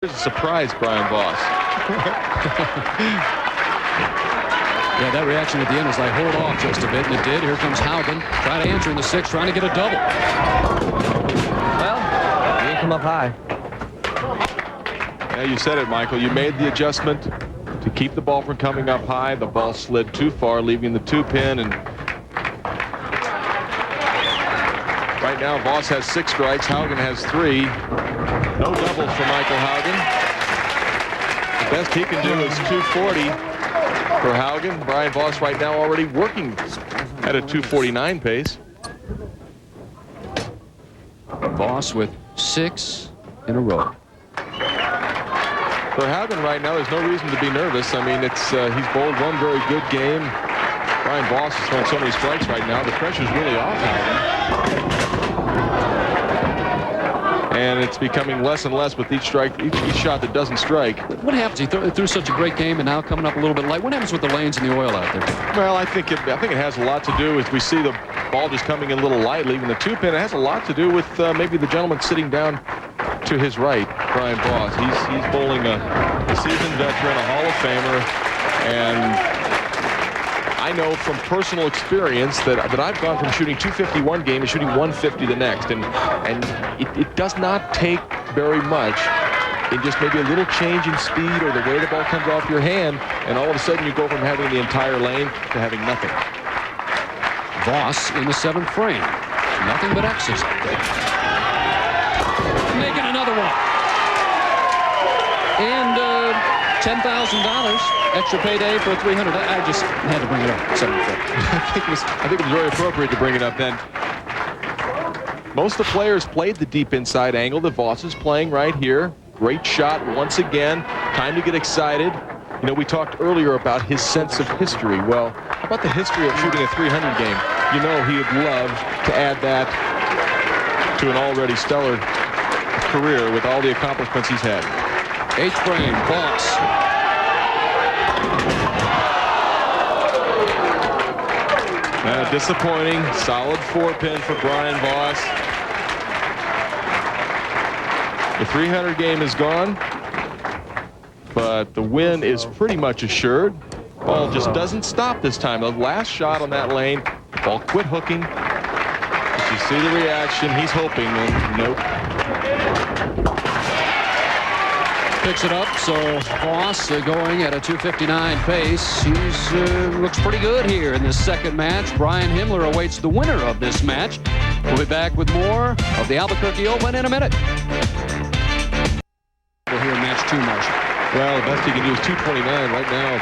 Here's a surprise, Brian-Voss. Yeah, that reaction at the end was like, hold off just a bit, and it did. Here comes Haugen, trying to answer in the sixth, trying to get a double. Well, he didn't come up high. Yeah, you said it, Michael. You made the adjustment to keep the ball from coming up high. The ball slid too far, leaving the two-pin, and right now Voss has 6 strikes. Haugen has 3. No doubles for Michael-Haugen. The best he can do is 240 for Haugen. Brian-Voss right now already working at a 249 pace. Voss with 6 in a row. For Haugen right now, there's no reason to be nervous. I mean, it's he's bowled one very good game. Brian-Voss is throwing so many strikes right now. The pressure's really off Haugen. And it's becoming less and less with each strike, each shot that doesn't strike. What happens? He threw such a great game, and now coming up a little bit light. What happens with the lanes and the oil out there? Well, I think it has a lot to do with, we see the ball just coming in a little light, leaving the two-pin. It has a lot to do with maybe the gentleman sitting down to his right, Brian-Voss. He's bowling a seasoned veteran, a Hall of Famer, and I know from personal experience that I've gone from shooting 250 one game to shooting 150 the next, and it does not take very much in just maybe a little change in speed or the way the ball comes off your hand, and all of a sudden you go from having the entire lane to having nothing. Voss in the 7th frame. Nothing but X's up there. Making another one. And $10,000 extra payday for 300. I just had to bring it up. 7th frame. I think it was very appropriate to bring it up then. Most of the players played the deep inside angle that Voss is playing right here. Great shot once again. Time to get excited. You know, we talked earlier about his sense of history. Well, how about the history of shooting a 300 game? You know, he would love to add that to an already stellar career with all the accomplishments he's had. 8th frame, Voss. Disappointing. Solid 4-pin for Brian-Voss. The 300 game is gone, but the win is pretty much assured. Ball just doesn't stop this time. The last shot on that lane, ball quit hooking. As you see the reaction, he's hoping, and nope. Picks it up, so Voss going at a 259 pace. He's looks pretty good here in this second match. Brian Himmler awaits the winner of this match. We'll be back with more of the Albuquerque Open in a minute. We're here in match 2, Marshall. Well, the best he can do is 229 right now.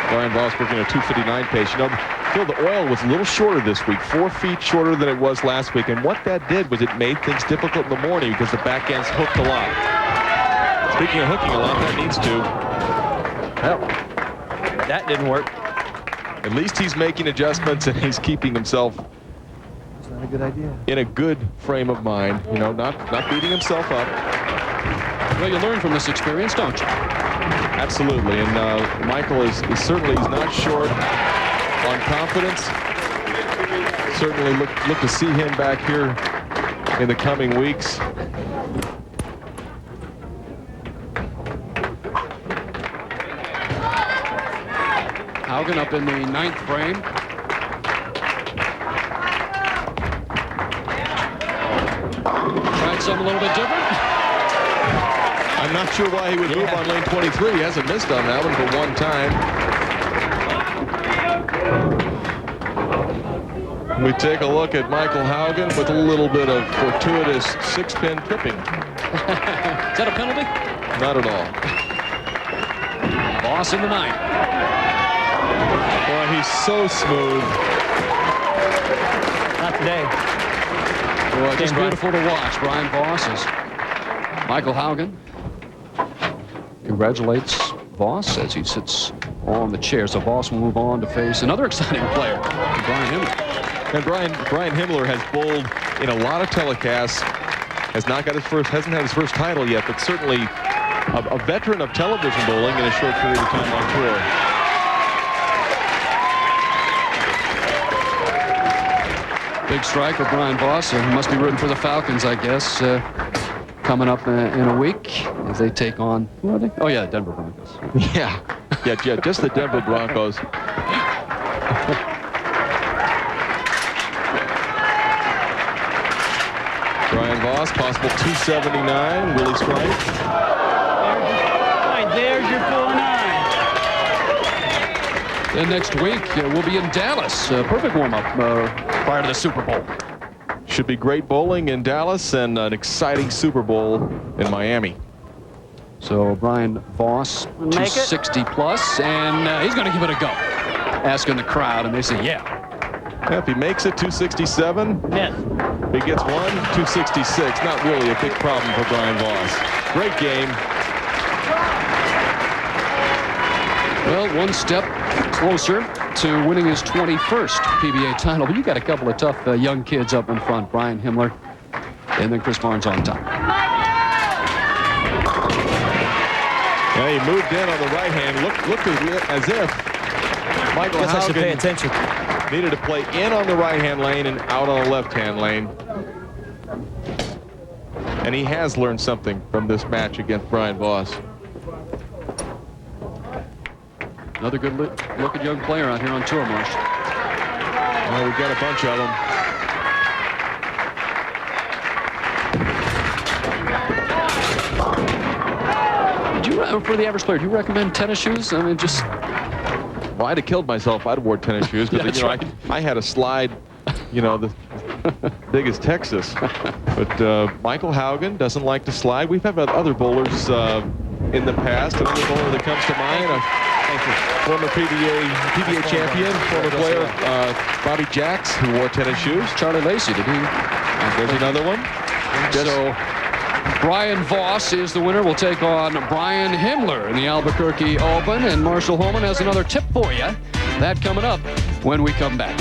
Brian-Voss working at a 259 pace. You know, Phil, the oil was a little shorter this week, 4 feet shorter than it was last week. And what that did was it made things difficult in the morning because the backend's hooked a lot. Speaking of hooking a lot, that needs to. Well, that didn't work. At least he's making adjustments and he's keeping himself It's not a good idea. in a good frame of mind. You know, not beating himself up. Well, you learn from this experience, don't you? Absolutely. And Michael is certainly, he's not short on confidence. Certainly look to see him back here in the coming weeks. Haugen up in the 9th frame. Tried something a little bit different. I'm not sure why he would move on lane 23. He hasn't missed on that one but one time. We take a look at Michael-Haugen with a little bit of fortuitous 6-pin tripping. Is that a penalty? Not at all. Voss in the 9th. Boy, he's so smooth. Not today. Boy, just beautiful to watch. Brian-Voss is Michael-Haugen congratulates Voss as he sits on the chair. So Voss will move on to face another exciting player, Brian Himmler. And Brian Himmler has bowled in a lot of telecasts. Hasn't had his first title yet, but certainly a veteran of television bowling in a short period of time on tour. Big strike for Brian-Voss. He must be rooting for the Falcons, I guess. coming up in a week as they take on, who are they? Oh, yeah, Denver Broncos. Yeah, just the Denver Broncos. Brian-Voss, possible 279. Willie Strike. There's your 4-9. Then next week, we'll be in Dallas. Perfect warm-up prior to the Super Bowl. Should be great bowling in Dallas and an exciting Super Bowl in Miami. So Brian-Voss, 260 plus, and he's going to give it a go. Asking the crowd, and they say, yeah. If he makes it, 267. Miss. If he gets one, 266. Not really a big problem for Brian-Voss. Great game. Well, one step closer to winning his 21st PBA title. But you got a couple of tough young kids up in front. Brian Himmler and then Chris Barnes on top. Yeah, he moved in on the right hand. Looked as if Michael-Haugen needed to play in on the right-hand lane and out on the left-hand lane. And he has learned something from this match against Brian-Voss. Another good looking young player out here on tour, Marsh. Well, we've got a bunch of them. For the average player, do you recommend tennis shoes? I mean, just... Well, I'd have killed myself. I'd have wore tennis shoes. But, Yeah, right. I had a slide, the big as Texas. But Michael-Haugen doesn't like to slide. We've had other bowlers in the past. Another bowler that comes to mind, former PBA champion, former player Bobby Jacks, who wore tennis shoes. Charlie Lacey, did he? There's another one. So Brian-Voss is the winner. We'll take on Brian Himmler in the Albuquerque Open. And Marshall Holman has another tip for you. That coming up when we come back.